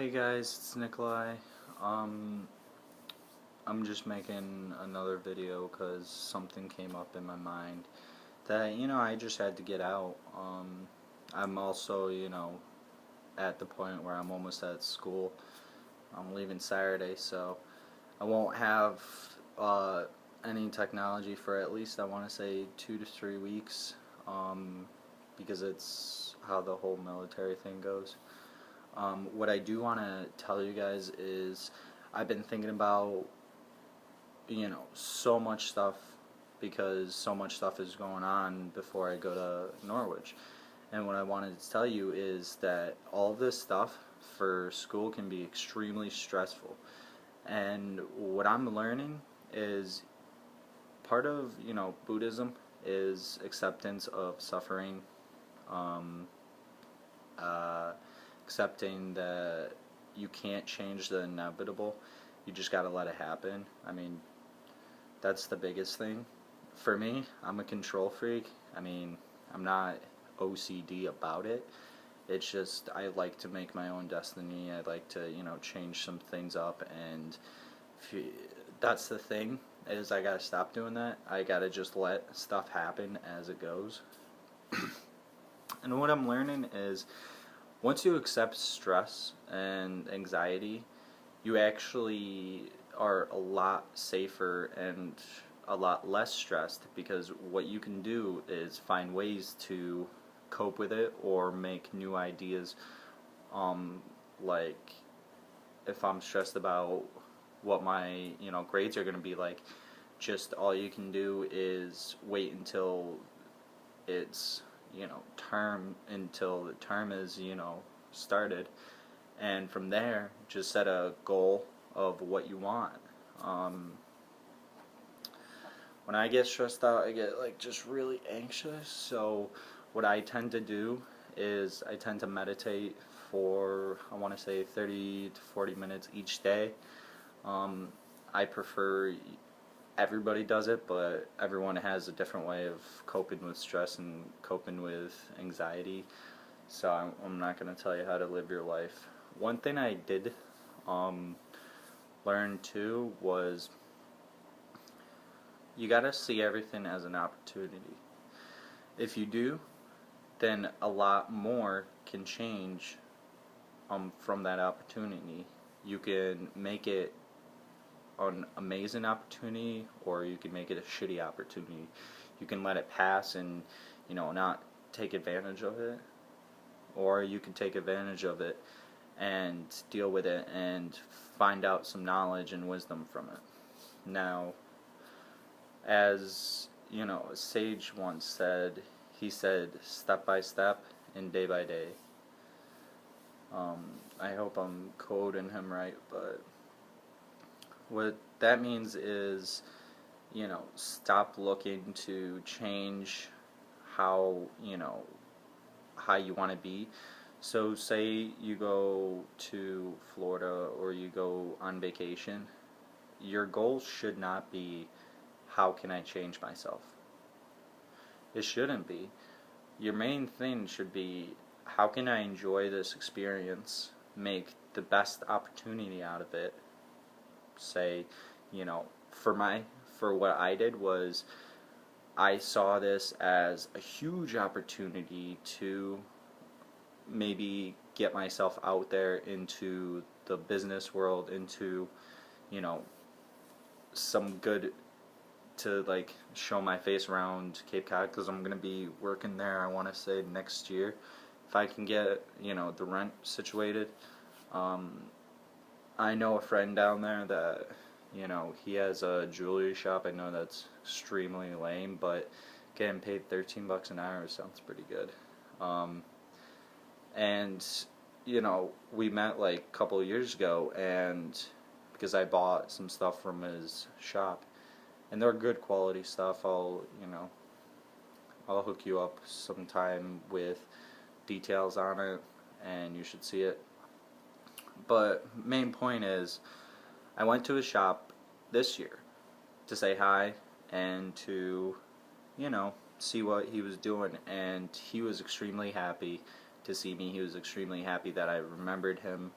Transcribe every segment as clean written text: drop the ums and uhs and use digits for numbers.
Hey guys, it's Nikolai. Um, I'm just making another video because something came up in my mind that, I just had to get out. I'm also, at the point where I'm almost at school. I'm leaving Saturday, so I won't have uh, any technology for at least, I want to say, 2 to 3 weeks, because it's how the whole military thing goes. What I do want to tell you guys is I've been thinking about, so much stuff because so much stuff is going on before I go to Norwich. And what I wanted to tell you is that all this stuff for school can be extremely stressful. And what I'm learning is part of, Buddhism is acceptance of suffering, um, uh, accepting that you can't change the inevitable. You just got to let it happen. I mean, that's the biggest thing. For me, I'm a control freak. I mean, I'm not OCD about it. It's just I like to make my own destiny. I like to, change some things up, and if you, that's the thing is I gotta stop doing that. I gotta just let stuff happen as it goes. And what I'm learning is once you accept stress and anxiety, you actually are a lot safer and a lot less stressed because what you can do is find ways to cope with it or make new ideas. Like if I'm stressed about what my grades are going to be like, just all you can do is wait until it's term until the term is started, and from there just set a goal of what you want. um, when I get stressed out, I get like just really anxious, so what I tend to do is I tend to meditate for, I want to say, 30 to 40 minutes each day. um, I prefer, everybody does it, but everyone has a different way of coping with stress and coping with anxiety. So I'm not going to tell you how to live your life. One thing I did um, learn too was you got to see everything as an opportunity. If you do, then a lot more can change from that opportunity. You can make it an amazing opportunity, or you can make it a shitty opportunity. You can let it pass and not take advantage of it, or you can take advantage of it and deal with it and find out some knowledge and wisdom from it. Now, as a sage once said, he said, step by step and day by day. I hope I'm quoting him right, but what that means is, stop looking to change how, how you want to be. So say you go to Florida or you go on vacation, your goal should not be how can I change myself. It shouldn't be. Your main thing should be how can I enjoy this experience, make the best opportunity out of it. Say, for what I did was I saw this as a huge opportunity to maybe get myself out there into the business world, into you know some good, to like show my face around Cape Cod, because I'm gonna be working there, I want to say, next year if I can get the rent situated. um, I know a friend down there that he has a jewelry shop. I know that's extremely lame, but getting paid $13 an hour sounds pretty good. um, and we met like a couple of years ago, and because I bought some stuff from his shop, and they're good quality stuff. I'll hook you up sometime with details on it, and you should see it. But main point is, I went to his shop this year to say hi and to, see what he was doing, and he was extremely happy to see me. He was extremely happy that I remembered him.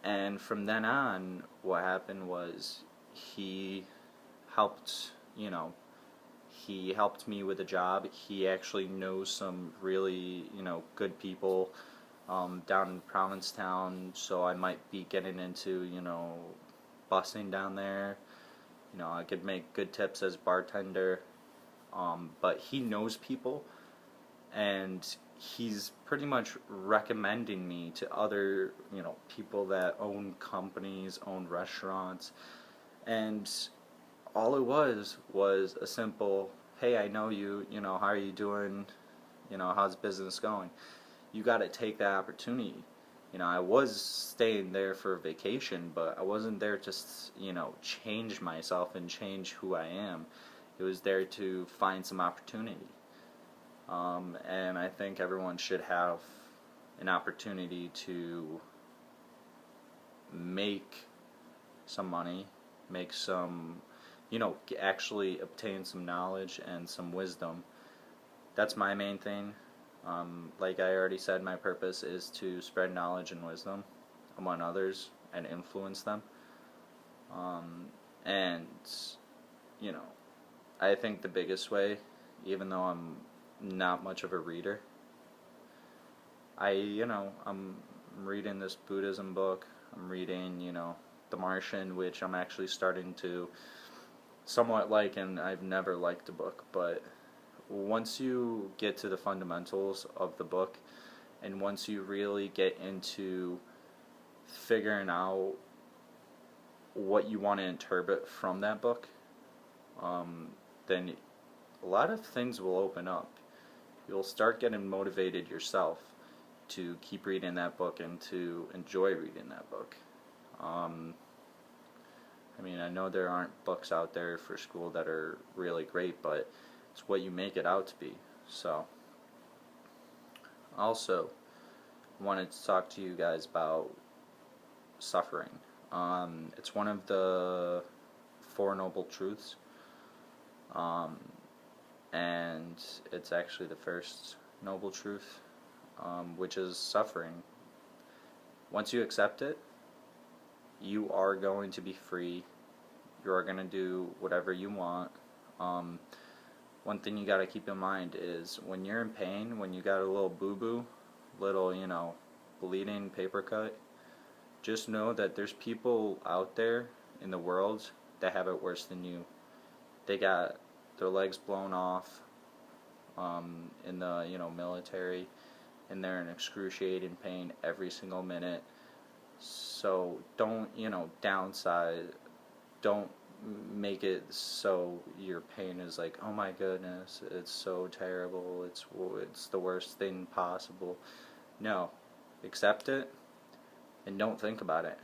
And from then on, what happened was he helped, you know, he helped me with a job. He actually knows some really, good people down in Provincetown, so I might be getting into, busing down there. I could make good tips as bartender. But he knows people, and he's pretty much recommending me to other, people that own companies, own restaurants, and all it was a simple, hey, I know you, how are you doing, how's business going? You got to take that opportunity. I was staying there for vacation, but I wasn't there to, change myself and change who I am. It was there to find some opportunity. And I think everyone should have an opportunity to make some money, make some, actually obtain some knowledge and some wisdom. That's my main thing. Like I already said, my purpose is to spread knowledge and wisdom among others and influence them. And, I think the biggest way, even though I'm not much of a reader, I'm reading this Buddhism book. I'm reading, The Martian, which I'm actually starting to somewhat like, and I've never liked a book, but once you get to the fundamentals of the book, and once you really get into figuring out what you want to interpret from that book, then a lot of things will open up. You'll start getting motivated yourself to keep reading that book and to enjoy reading that book. I know there aren't books out there for school that are really great, but it's what you make it out to be. So, also, I wanted to talk to you guys about suffering. It's one of the Four Noble Truths, and it's actually the first noble truth, which is suffering. Once you accept it, you are going to be free. You are going to do whatever you want. One thing you got to keep in mind is when you're in pain, when you got a little boo-boo, little, bleeding paper cut, just know that there's people out there in the world that have it worse than you. They got their legs blown off in the, military, and they're in excruciating pain every single minute. So don't, downside. Don't make it so your pain is like, oh my goodness, it's so terrible, it's the worst thing possible. No, accept it and don't think about it.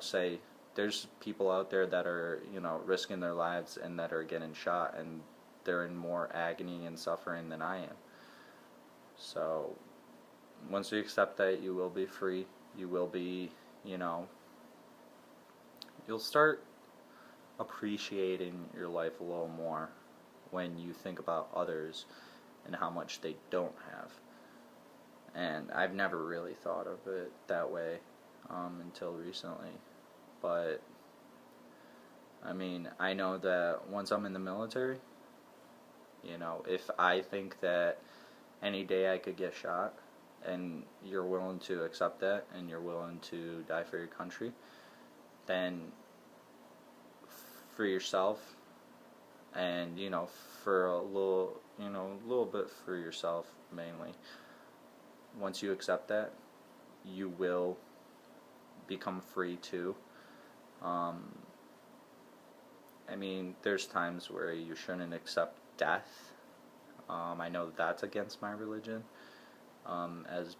Say there's people out there that are, risking their lives and that are getting shot, and they're in more agony and suffering than I am. So once you accept that, you will be free. You will be, you'll start appreciating your life a little more when you think about others and how much they don't have. And I've never really thought of it that way until recently. But I know that once I'm in the military, if I think that any day I could get shot, and you're willing to accept that, and you're willing to die for your country, then for yourself, and for a little bit for yourself mainly. Once you accept that, you will become free too. There's times where you shouldn't accept death. I know that's against my religion. As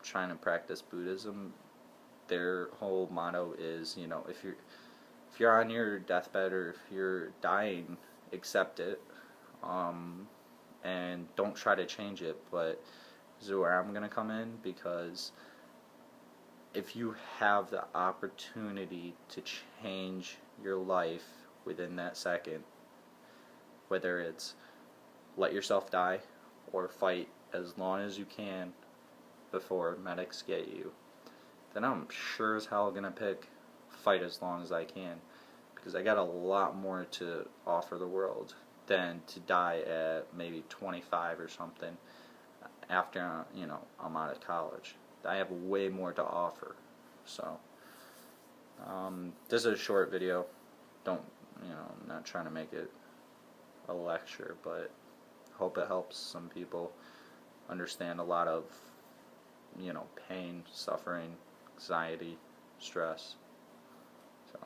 trying to practice Buddhism, their whole motto is, if you're on your deathbed or if you're dying, accept it, and don't try to change it. But this is where I'm going to come in, because if you have the opportunity to change your life within that second, whether it's let yourself die or fight as long as you can before medics get you, then I'm sure as hell gonna pick fight as long as I can, because I got a lot more to offer the world than to die at maybe 25 or something after, you know, I'm out of college. I have way more to offer. So this is a short video. Don't, you know, I'm not trying to make it a lecture, but hope it helps some people understand a lot of, you know, pain, suffering, anxiety, stress. So